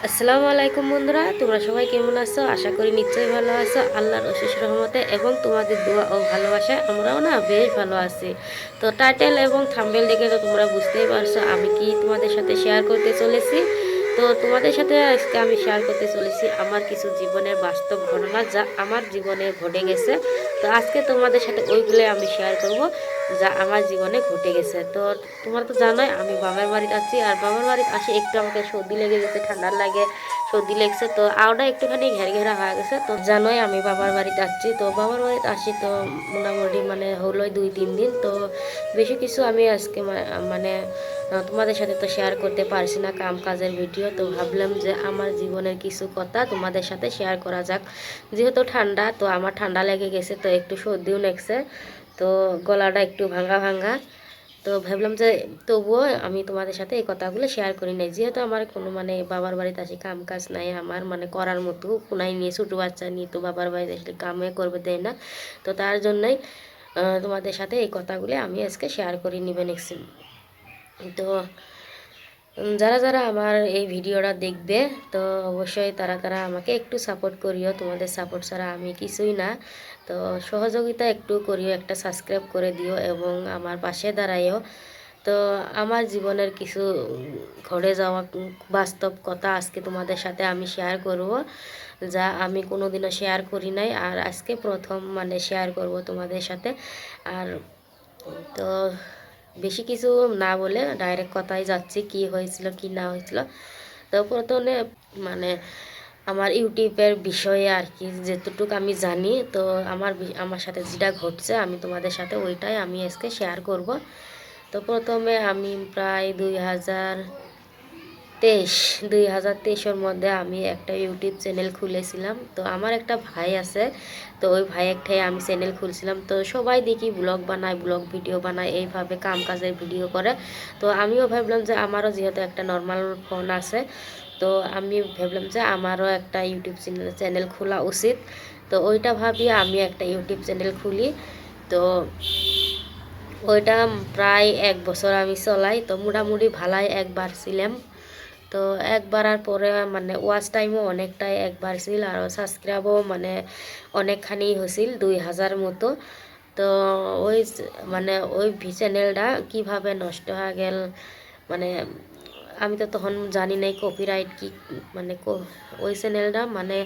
আসসালামু আলাইকুম বন্ধুরা, তোমরা সবাই কেমন আছো? আশা করি নিশ্চয়ই ভালো আছো আল্লাহর অশেষ রহমতে এবং তোমাদের দোয়া ও ভালোবাসায় আমরাও না বেশ ভালো আছি। তো টাইটেল এবং থাম্বনেল দেখে তো তোমরা বুঝতেই পারছো আমি কি তোমাদের সাথে শেয়ার করতে চলেছি। তো তোমাদের সাথে আজকে আমি শেয়ার করতে চলেছি আমার কিছু জীবনের বাস্তব ঘটনা যা আমার জীবনে ঘটে গেছে। তো আজকে তোমাদের সাথে ওইগুলো আমি শেয়ার করব যা আমার জীবনে ঘটে গেছে। তো তোমরা তো জানোই আমি বাবার বাড়িতে আছি, আর বাবার বাড়িতে আসি একটু আমাকে সর্দি লেগে গেছে, ঠান্ডার লাগে, সর্দি লেগেছে, তো আওটা একটুখানি ঘেরা হয়ে গেছে। তো জানোই আমি বাবার বাড়িতে আসছি, তো বাবার বাড়িতে আসি তো মোটামুটি মানে হলো 2-3 দিন। তো বেশি কিছু আমি আজকে মানে তোমাদের সাথে তো শেয়ার করতে পারছি না, কাম কাজের ভিডিও। তো ভাবলাম যে আমার জীবনের কিছু কথা তোমাদের সাথে শেয়ার করা যাক। যেহেতু ঠান্ডা, তো আমার ঠান্ডা লেগে গেছে, তো একটু সর্দিও লেগেছে, তো গলাটা একটু ভাঙা ভাঙা। তো ভাবলাম যে তবুও আমি তোমাদের সাথে এই কথাগুলো শেয়ার করি নাই, যেহেতু আমার কোনো মানে বাবার বাড়িতে আসি কাম কাজ নাই আমার মানে করার মতো কোনাই নিয়ে, ছোটো বাচ্চা নিয়ে তো বাবার বাড়িতে আসলে কামে করবে দেয় না। তো তার জন্যই তোমাদের সাথে এই কথাগুলো আমি আজকে শেয়ার করে নিবে নেক্সট। তো যারা যারা আমার এই ভিডিওটা দেখবে তো অবশ্যই তারা তারা আমাকে একটু সাপোর্ট করিও, তোমাদের সাপোর্ট ছাড়া আমি কিছুই না। তো সহযোগিতা একটু করিও, একটা সাবস্ক্রাইব করে দিও এবং আমার পাশে দাঁড়াইও। তো আমার জীবনের কিছু ঘটে যাওয়া বাস্তব কথা আজকে তোমাদের সাথে আমি শেয়ার করব, যা আমি কোনোদিনও শেয়ার করি নাই, আর আজকে প্রথম মানে শেয়ার করব তোমাদের সাথে। আর তো বেশি কিছু না বলে ডাইরেক্ট কথাই যাচ্ছি, কি হয়েছিল কি না হয়েছিল। তো প্রথমে মানে আমার ইউটিউবের বিষয়ে আর কি যেতটুকু আমি জানি, তো আমার সাথে যেটা ঘটছে আমি তোমাদের সাথে ওইটাই আমি আজকে শেয়ার করব। তো প্রথমে আমি প্রায় 2023-এর মধ্যে আমি একটা ইউটিউব চ্যানেল খুলেছিলাম। তো আমার একটা ভাই আছে, তো ওই ভাই একটাই আমি চ্যানেল খুলছিলাম। তো সবাই দেখি ব্লগ বানায়, ব্লগ ভিডিও বানায়, এইভাবে কাম কাজের ভিডিও করে। তো আমিও ভাবলাম যে আমারও যেহেতু একটা নর্মাল ফোন আছে, তো আমি ভাবলাম যে আমারও একটা ইউটিউব চ্যানেল খোলা উচিত। তো ওইটা ভাবি আমি একটা ইউটিউব চ্যানেল খুলি। তো ওইটা প্রায় 1 বছর আমি চলাই, তো মোটামুটি ভালাই একবার ছিলাম। তো একবার আর পরে মানে ওয়াচ টাইমও অনেকটাই একবার ছিল, আর সাবস্ক্রাইবও মানে অনেকখানি হয়েছিল, 2000 মতো। তো ওই মানে ওই চ্যানেলটা কীভাবে নষ্ট হয়ে গেল, মানে আমি তো তখন জানি নাই কপিরাইট কি, মানে ওই চ্যানেলটা মানে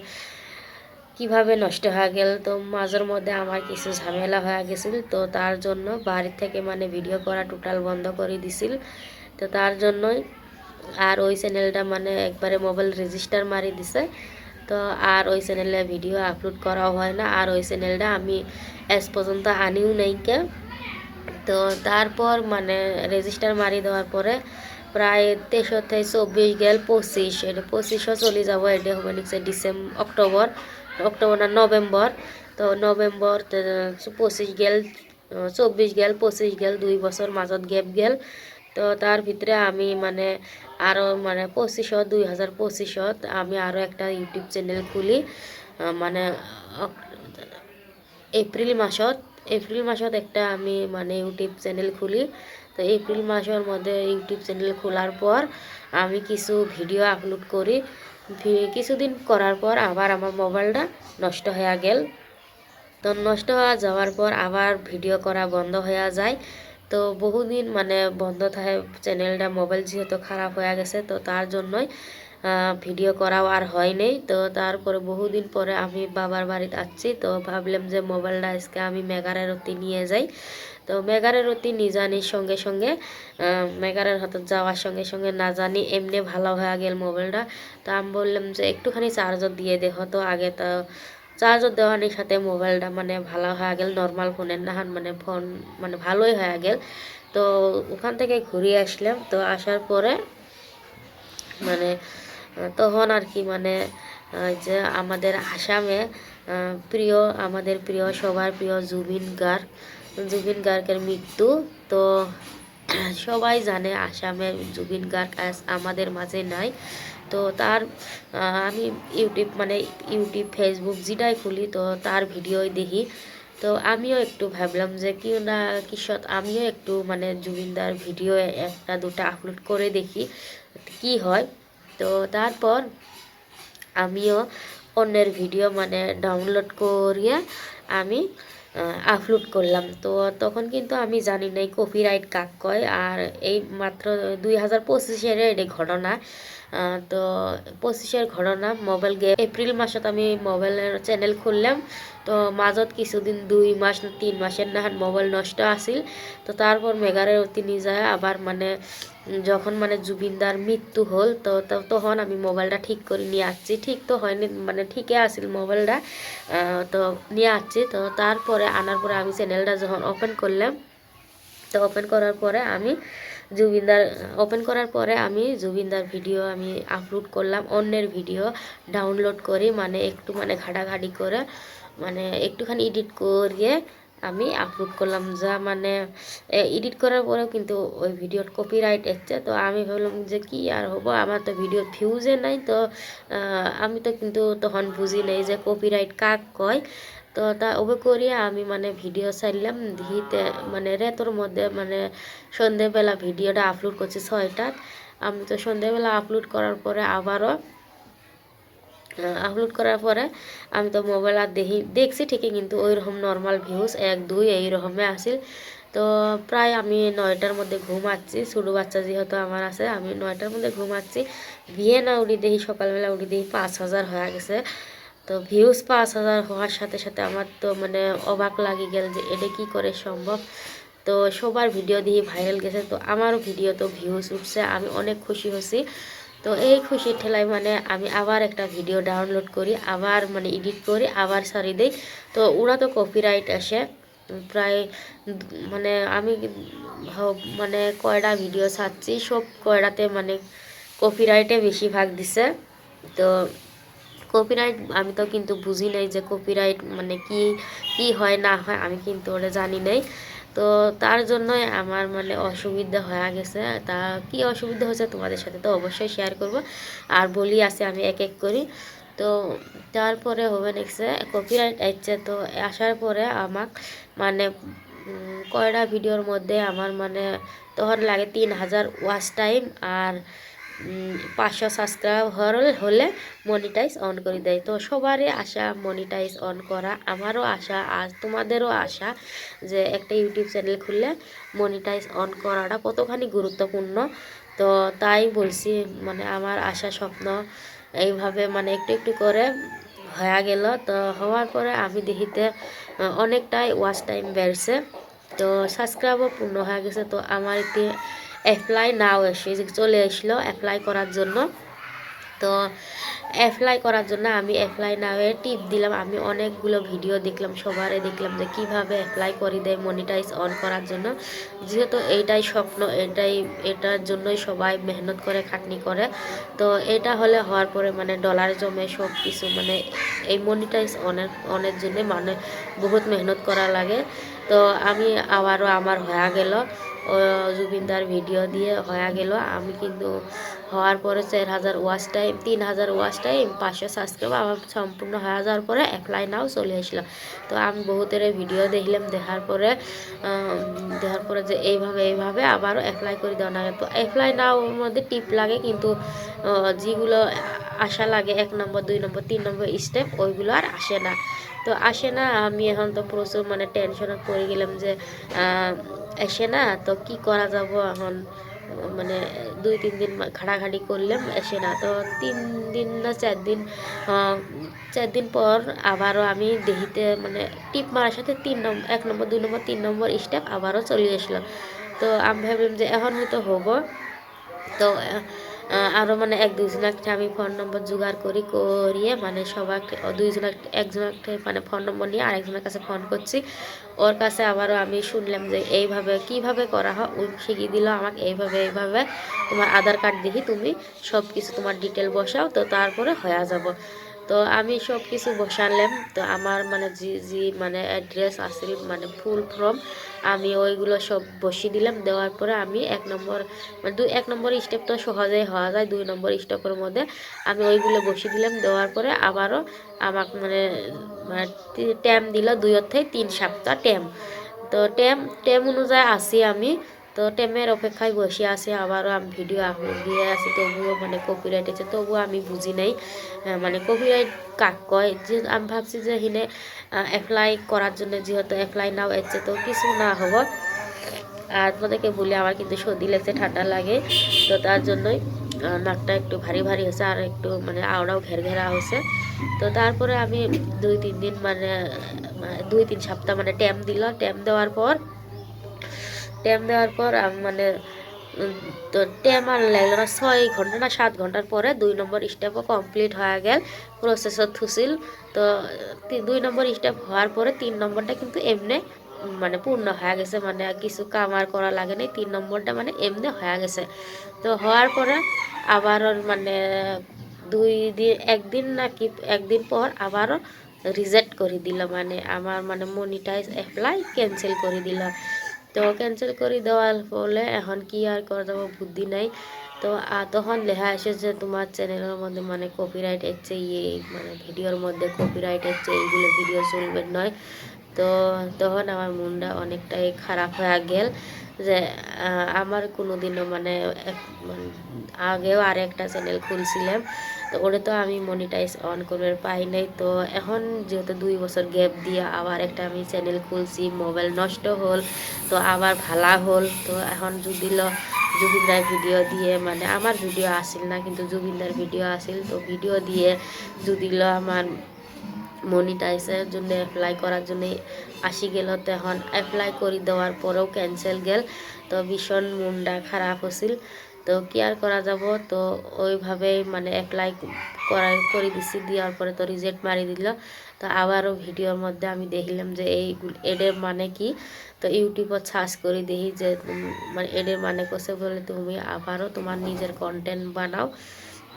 কিভাবে নষ্ট হয়ে গেল। তো মাঝের মধ্যে আমার কিছু ঝামেলা হয়ে গেছিল, তো তার জন্য বাড়ি থেকে মানে ভিডিও করা টোটাল বন্ধ করে দিছিল। তো তার জন্যই আর ওই চ্যানেলটা মানে একবারে মোবাইল রেজিস্টার মারি দিছে। তো আর ওই চ্যানেলে ভিডিও আপলোড করাও হয় না, আর ওই চ্যানেলটা আমি আজ পর্যন্ত আনিও নাই কে। তো তারপর মানে রেজিস্টার মারি দেওয়ার পরে প্রায় 23-24 গেল, 25 এটা 25ও চলে যাব, এটা হবে নিচ্ছে অক্টোবর, অক্টোবর না নভেম্বর। তো নভেম্বর 25 গেল, 24 গেল, 25 গেল, 2 বছর মাজত গ্যাপ গেল। তো তার ভিতরে আমি মানে আরও মানে 2025 আমি আরও একটা ইউটিউব চ্যানেল খুলি। মানে এপ্রিল মাসত এপ্রিল মাসত একটা আমি মানে ইউটিউব চ্যানেল খুলি। তো এপ্রিল মাসের মধ্যে ইউটিউব চ্যানেল খোলার পর আমি কিছু ভিডিও আপলোড করি। কিছুদিন করার পর আবার আমার মোবাইলটা নষ্ট হয়ে গেল। তো নষ্ট হয়ে যাওয়ার পর আবার ভিডিও করা বন্ধ হয়ে যায়। তো বহুদিন মানে বন্ধ থাকে চ্যানেলটা, মোবাইল যেহেতু খারাপ হয়ে গেছে, তো তার জন্যই ভিডিও করাও আর হয় নাই। তো তারপরে বহুদিন পরে আমি বাবার বাড়িতে আসছি, তো ভাবলাম যে মোবাইলটা আজকে আমি মেঘারের অতি নিয়ে যাই। তো মেঘারের অতি নিজানির সঙ্গে সঙ্গে মেঘারের হাতে যাওয়ার সঙ্গে সঙ্গে না জানি এমনি ভালো হয়ে গেল মোবাইলটা। তো আমি বললাম যে একটুখানি চার্জর দিয়ে দেখো, তো আগে তো চার্জর দেওয়ানির সাথে মোবাইলটা মানে ভালো হয়ে গেল, নর্মাল ফোনের না মানে ফোন মানে ভালোই হয়ে গেল। তো ওখান থেকে ঘুরে আসলাম। তো আসার পরে মানে তখন আর কি মানে যে আমাদের আসামে আমাদের প্রিয় সবার প্রিয় জুবিন গার্গের মৃত্যু। তো সবাই জানে আসামে জুবিন গার্গ আজ আমাদের মাঝে নাই। তো তার আমি ইউটিউব ফেসবুক যেটাই খুলি তো তার ভিডিওই দেখি। তো আমিও একটু ভাবলাম যে কি না কিসত আমিও একটু মানে জুবিনদার ভিডিও একটা দুটা আপলোড করে দেখি কি হয়। তো তারপর আমিও অন্যের ভিডিও মানে ডাউনলোড করিয়ে আমি আপলোড করলাম। তো তখন কিন্তু আমি জানি নাই কপিরাইট কাক কয়। আর এই মাত্র 2025-এর এটা ঘটনা। তো 25-এর ঘটনা, মোবাইল গে এপ্রিল মাসত আমি মোবাইলের চ্যানেল খুললাম। তো মাজত কিছুদিন 2 মাস 3 মাসের নাহান মোবাইল নষ্ট আছিল। তো তারপর মেঘারে তিনি যায় আবার মানে যখন মানে জুবিনদার মৃত্যু হল তো তখন আমি মোবাইলটা ঠিক করে নিয়ে আসছি। ঠিক তো হয়নি, মানে ঠিকই আছিল মোবাইলটা। তো নিয়ে আসছি। তো তারপরে আনার পরে আমি চ্যানেলটা যখন ওপেন করলাম, তো ওপেন করার পরে আমি জুবিনদার ভিডিও আমি আপলোড করলাম। অন্যের ভিডিও ডাউনলোড করি মানে একটু মানে ঘাটাঘাটি করে মানে একটুখানি এডিট করিয়ে আমি আপলোড করলাম। যা মানে এডিট করার পরেও কিন্তু ওই ভিডিওর কপিরাইট এসছে। তো আমি ভাবলাম যে কি আর হবো, আমার তো ভিডিও ভিউজে নাই। তো আমি তো কিন্তু তখন বুঝি নাই যে কপিরাইট কাক কয়। তো তা ওবে করিয়া আমি মানে ভিডিও ছাড়লাম দিতে মানে রেতর মধ্যে মানে সন্ধেবেলা ভিডিওটা আপলোড করছি 6টাত। আমি তো সন্ধেবেলা আপলোড করার পরে আমি তো মোবাইল আর দেখছি ঠিকই, কিন্তু ওই রকম নর্মাল ভিউজ 1-2 এইরকমই আসিল। তো প্রায় আমি 9টার মধ্যে ঘুমাচ্ছি, ছোটো বাচ্চা যেহেতু আমার আছে, আমি 9টার মধ্যে ঘুমাচ্ছি। বিয়ে না উঠি দেখি সকালবেলা উঠি দেখি 5000 হয়ে গেছে। তো ভিউজ 5000 হওয়ার সাথে সাথে আমার তো মানে অবাক লাগি গেল যে এটা কি করে সম্ভব। তো সবার ভিডিও দিয়ে ভাইরাল গেছে, তো আমারও ভিডিও তো ভিউজ উঠছে, আমি অনেক খুশি হয়েছি। তো এই খুশির ঠেলায় মানে আমি আবার একটা ভিডিও ডাউনলোড করি, আবার মানে এডিট করি, আবার সারি দিই। তো ওরা তো কপিরাইট আসে প্রায় মানে আমি মানে কয়টা ভিডিও ছাড়ছি সব কয়টাতে মানে কপিরাইটে বেশিরভাগ দিছে। তো কপিরাইট আমি তো কিন্তু বুঝি নাই যে কপিরাইট মানে কি কি হয় না হয়, আমি কিন্তু ওটা জানি নাই। তো তার জন্যই আমার মানে অসুবিধা হয়ে গেছে। তা কি অসুবিধা হয়েছে তোমাদের সাথে তো অবশ্যই শেয়ার করব আর বলি আছে আমি এক এক করি। তো তারপরে হবে নেক্সট কপিরাইট আসছে। তো আসার পরে আমার মানে কয়টা ভিডিওর মধ্যে আমার মানে তখন লাগে 3000 ওয়াচ টাইম আর 500 সাবস্ক্রাইব হলে মনিটাইজ অন করে দেয়। তো সবারই আশা মনিটাইজ অন করা, আমারও আশা, আর তোমাদেরও আশা যে একটা ইউটিউব চ্যানেল খুললে মনিটাইজ অন করাটা কতখানি গুরুত্বপূর্ণ। তো তাই বলছি মানে আমার আশা স্বপ্ন এইভাবে মানে একটু একটু করে হয়ে গেল। তো হওয়ার পরে আমি দেখিতে অনেকটাই ওয়াচ টাইম বেড়েছে। তো সাবস্ক্রাইবও পূর্ণ হয়ে গেছে। তো আমার এতে অ্যাপ্লাই নাও এসে চলে আসলো অ্যাপ্লাই করার জন্য। তো অ্যাপ্লাই করার জন্য আমি অ্যাপ্লাই নাওয়ে টিপ দিলাম। আমি অনেকগুলো ভিডিও দেখলাম, সবারে দেখলাম যে কিভাবে অ্যাপ্লাই করে দেয় মনিটাইজ অন করার জন্য। যেহেতু এইটাই স্বপ্ন, এটার জন্যই সবাই মেহনত করে খাটনি করে। তো এটা হলে হওয়ার পরে মানে ডলার জমে সব কিছু মানে এই মনিটাইজ অনের জন্য মানে বহুত মেহনত করা লাগে। তো আমি আবারও আমার হয়ে গেল জুবিনদার ভিডিও দিয়ে হয়ে গেল। আমি কিন্তু হওয়ার পরে 4000 watch time 3000 watch time 500 subscribe আমার সম্পূর্ণ হয়ে যাওয়ার পরে অ্যাপ্লাই নাও চলে আসলো। তো আমি বহুতের ভিডিও দেখলাম, দেখার পরে যে এইভাবে আবারও অ্যাপ্লাই করে দেওয়া লাগে। তো অ্যাপ্লাই নাও ওর মধ্যে টিপ লাগে, কিন্তু যেগুলো আশা লাগে 1 নম্বর 2 নম্বর 3 নম্বর স্টেপ ওইগুলো আর আসে না। তো আসে না, আমি এখন তো প্রচুর মানে টেনশনে পড়ে গেলাম যে আসে না, তো কি করা যাব এখন। মানে 2-3 দিন ঘাটাঘাটি করলাম, আসে না। তো 3 দিন না 4 দিন পর আবারও আমি দেখিতে মানে টিপ মারার সাথে 1 নম্বর 2 নম্বর 3 নম্বর স্টেপ আবারও চলে আসলো। তো আমি ভাবলাম যে এখন হয়তো হবো। তো আরও মানে 1-2 জনকে আমি ফোন নম্বর জোগাড় করিয়ে মানে সবাইকে একজনকে মানে ফোন নম্বর নিয়ে আরেকজনের কাছে ফোন করছি। ওর কাছে আবারও আমি শুনলাম যে এইভাবে কিভাবে করা হয়, ও শিখিয়ে দিল আমাকে এইভাবে তোমার আধার কার্ড দেখি তুমি সব কিছু তোমার ডিটেল বসাও, তো তারপরে হয়ে যাব। তো আমি সব কিছু বসালাম। তো আমার মানে জি মানে অ্যাড্রেস আসল মানে ফুল ফর্ম আমি ওইগুলো সব বসিয়ে দিলাম। দেওয়ার পরে আমি 1 নম্বর স্টেপ তো সহজেই হওয়া যায়, 2 নম্বর স্টেপের মধ্যে আমি ওইগুলো বসিয়ে দিলাম। দেওয়ার পরে আবারও আমাকে মানে টাইম দিল 2 থেকে 3 সপ্তাহ টাইম। তো টাইম অনুযায়ী আসি আমি তো টেমের অপেক্ষায় বসে আছে, আবারও আমি ভিডিও আপলোড দিয়ে আছি, তবুও মানে কপিরাইট আছে, তবুও আমি বুঝি নাই মানে কপিরাইট কাক কয়। যে আমি ভাবছি যে হিনে অ্যাপ্লাই করার জন্য, যেহেতু অ্যাপ্লাই নাও এসছে তো কিছু না হব। আর আপনাদেরকে বলি আমার কিন্তু সর্দি লেগছে, ঠান্ডা লাগে, তো তার জন্যই নাকটা একটু ভারী ভারী হয়েছে আর একটু মানে আওড়াও ঘেরা হয়েছে। তো তারপরে আমি 2-3 দিন মানে 2-3 সপ্তাহ মানে ট্যাম দেওয়ার পর আমি মানে তো ট্যাম আর লাগলো না, 6 ঘন্টা না 7 ঘন্টার পরে 2 নম্বর স্টেপও কমপ্লিট হয়ে গেল, প্রসেসর থুছিল। তো 2 নম্বর স্টেপ হওয়ার পরে 3 নম্বরটা কিন্তু এমনি মানে পূর্ণ হয়ে গেছে, মানে কিছু কাম আর করা লাগে নাই, 3 নম্বরটা মানে এমনি হয়ে গেছে। তো হওয়ার পরে আবারও মানে 1 দিন নাকি 1 দিন পর আবারও রিজেক্ট করে দিল, মানে আমার মানে মনিটাইজ অ্যাপ্লাই ক্যান্সেল করে দিল। তো ক্যান্সেল করে দেওয়ার ফলে এখন কি আর করে দেবো বুদ্ধি নাই। তো তখন লেখা আসে যে তোমার চ্যানেলের মধ্যে মানে কপিরাইট এসছে, মানে ভিডিওর মধ্যে কপিরাইট এসছে, এইগুলো ভিডিও চলবে নয়। তো তখন আমার মনটা অনেকটাই খারাপ হয়ে গেল যে আমার কোনো দিনও মানে আগেও আর একটা চ্যানেল খুলছিলাম, তো ওটা তো আমি মনিটাইজ অন করবে পাই নাই। তো এখন যেহেতু 2 বছর গ্যাপ দিয়ে আবার একটা আমি চ্যানেল খুলছি, মোবাইল নষ্ট হল তো আবার ভালা হল। তো এখন জুবিনদার ভিডিও দিয়ে, মানে আমার ভিডিও আসিল না কিন্তু জুবিনদার ভিডিও আসিল, তো ভিডিও দিয়ে যদিল আমার মনিটাইজের জন্য অ্যাপ্লাই করার জন্য আসি গেল। তো এখন অ্যাপ্লাই করে দেওয়ার পরেও ক্যান্সেল গেল, তো ভীষণ মনটা খারাপ হয়েছিল। তো কি আর করা যাব, তো ওইভাবেই মানে অ্যাপ্লাই করে দিছি, দেওয়ার পরে তো রিজেক্ট মারি দিল। তো আবারও ভিডিওর মধ্যে আমি দেখলাম যে এই এডের মানে কি, তো ইউটিউবত সার্চ করে দেখি যে মানে এডের মানে করছে বলে তুমি আবারও তোমার নিজের কন্টেন্ট বানাও।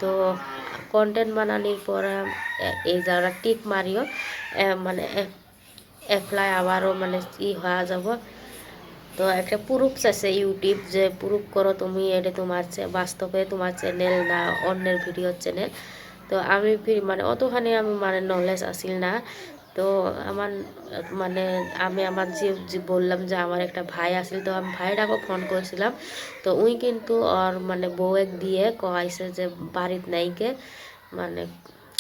তো কন্টেন্ট বানানোর পর এই যারা টিপ মারিও মানে অ্যাপ্লাই আবারও মানে হওয়া যাব। তো একটা প্রুফ আছে ইউটিউব যে প্রুফ করো তুমি এটা তোমার বাস্তবে তোমার চ্যানেল না অন্যের ভিডিও চ্যানেল। তো আমি মানে অতখানি আমি মানে নলেজ আসিল না। তো আমার মানে আমি আমার যে বললাম যে আমার একটা ভাই আসিল, তো আমি ভাইটাকে ফোন করেছিলাম। তো উই কিন্তু ওর মানে বউয়েক দিয়ে কয়েছে যে বাড়িতে নাইকে, মানে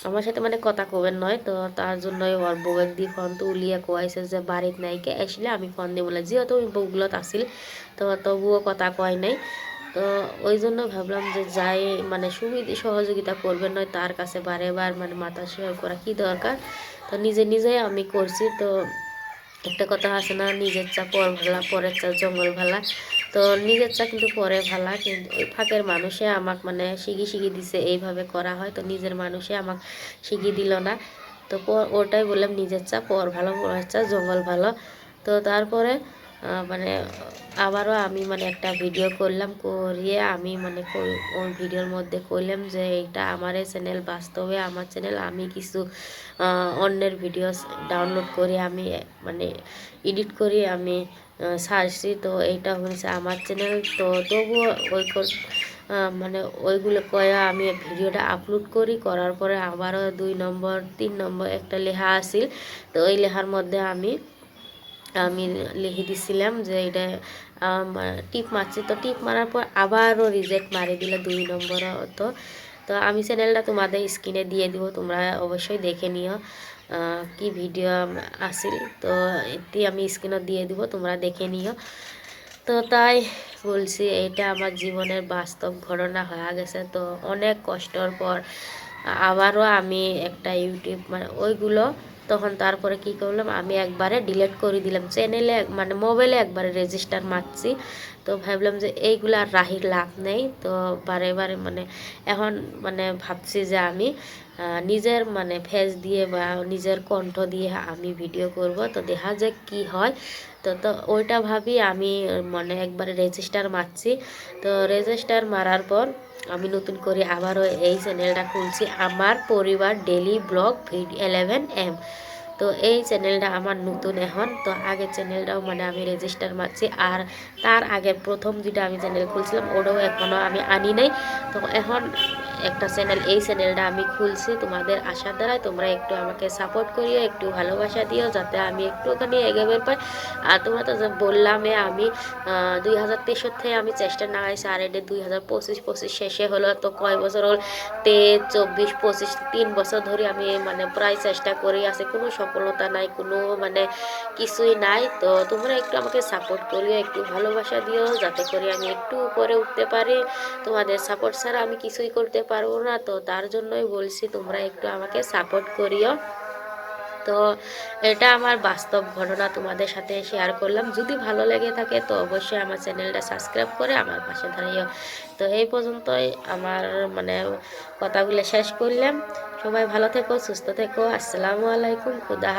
আমার সাথে মানে কথা কবেন নয়। তো তার জন্যই ওর বউয়ের দিয়ে ফোন তো উলিয়ে কোয়াইছে যে বাড়িতে নাইকে আসলে আমি ফোন দিয়ে বলে, যেহেতু ওই বউগুলোত আসিল তো তবুও কথা কয় নাই। তো ওই জন্য ভাবলাম যে যাই মানে সহযোগিতা করবেন নয়, তার কাছে বারে বার মানে মাথা শেয়ার করা কি দরকার। তো নিজেই আমি করছি। তো একটা কথা আছে না, নিজের চা পর ভালা পরের চা জঙ্গল ভালা। তো নিজের চা কিন্তু পরে ভালা, কিন্তু ওই ফাঁকের মানুষে আমাকে মানে শিখি দিছে এইভাবে করা হয়, তো নিজের মানুষে আমাকে শিখিয়ে দিল না। তো ওটাই বললাম নিজের চা পর ভালো পরের চা জঙ্গল ভালো। তো তারপরে মানে আবারও আমি মানে একটা ভিডিও করলাম, করিয়ে আমি মানে ওই ভিডিওর মধ্যে কইলাম যে এটা আমার চ্যানেল, বাস্তবে আমার চ্যানেল, আমি কিছু অন্যের ভিডিও ডাউনলোড করে আমি মানে এডিট করি আমি ছাড়ছি। তো এইটা হয়েছে আমার চ্যানেল। তো তবুও মানে ওইগুলো কয়া আমি ভিডিওটা আপলোড করার পরে আবারও 2 নম্বর 3 নম্বর একটা লেখা আসিল। তো ওই লেখার মধ্যে আমি লিখে দিছিলাম যে এটা টিপ মারছি। তো টিপ মারার পর আবারও রিজেক্ট মারি দিলে 2 নম্বর। তো তো আমি চ্যানেলটা তোমাদের স্ক্রিনে দিয়ে দিব, তোমরা অবশ্যই দেখে নিও কি ভিডিও আসিল। তো এটি আমি স্ক্রিনে দিয়ে দিব, তোমরা দেখে নিও। তো তাই বলছি এটা আমার জীবনের বাস্তব ঘটনা হয়ে গেছে। তো অনেক কষ্টর পর আবারও আমি একটা ইউটিউব মানে ওইগুলো তখন তারপরে কি করলাম, আমি একবারে ডিলিট করে দিলাম চ্যানেলে, মানে মোবাইলে একবারে রেজিস্টার মারছি। তো ভাবলাম যে এইগুলো আর রাহির লাভ নেই। তো বারে মানে এখন মানে ভাবছি যে আমি নিজের মানে ফেস দিয়ে বা নিজের কণ্ঠ দিয়ে আমি ভিডিও করব, তো দেখা যাক কি হয়। তো ওইটা ভাবি আমি মানে একবারে রেজিস্টার মারছি। তো রেজিস্টার মারার পর আমি নতুন করে আবারও এই চ্যানেলটা খুলছি, আমার পরিবার ডেলি ব্লগ 11M। তো এই চ্যানেলটা আমার নতুন এখন। তো আগের চ্যানেলটাও মানে আমি রেজিস্টার মারছি, আর তার আগের প্রথম যেটা আমি চ্যানেল খুলছিলাম ওটাও এখনও আমি আনি নাই। তো এখন একটা চ্যানেল, এই চ্যানেলটা আমি খুলছি তোমাদের আশার দ্বারাই। তোমরা একটু আমাকে সাপোর্ট করিও, একটু ভালোবাসা দিও যাতে আমি একটুখানি এগোবের পাই। আর তোমরা তো বললামে আমি 2023 থেকে আমি চেষ্টা না হয়েছে, আর এটা 2025 শেষে হলো, তো কয় বছর হল, 23, 24, 25, 3 বছর ধরে আমি মানে প্রায় চেষ্টা করে আছে, কোনো সফলতা নাই, কোনো মানে কিছুই নাই। তো তোমরা একটু আমাকে সাপোর্ট করিও, একটু ভালোবাসা দিও যাতে করে আমি একটু উপরে উঠতে পারি। তোমাদের সাপোর্ট ছাড়া আমি কিছুই করতে পারবো না, তো তার জন্যই বলছি তোমরা একটু আমাকে সাপোর্ট করিও। তো এটা আমার বাস্তব ঘটনা তোমাদের সাথে শেয়ার করলাম। যদি ভালো লেগে থাকে তো অবশ্যই আমার চ্যানেলটা সাবস্ক্রাইব করে আমার পাশে দাঁড়িও। তো এই পর্যন্তই আমার মানে কথাগুলো শেষ করলাম। সবাই ভালো থেকো, সুস্থ থেকো। আসসালামু আলাইকুম, খুদা।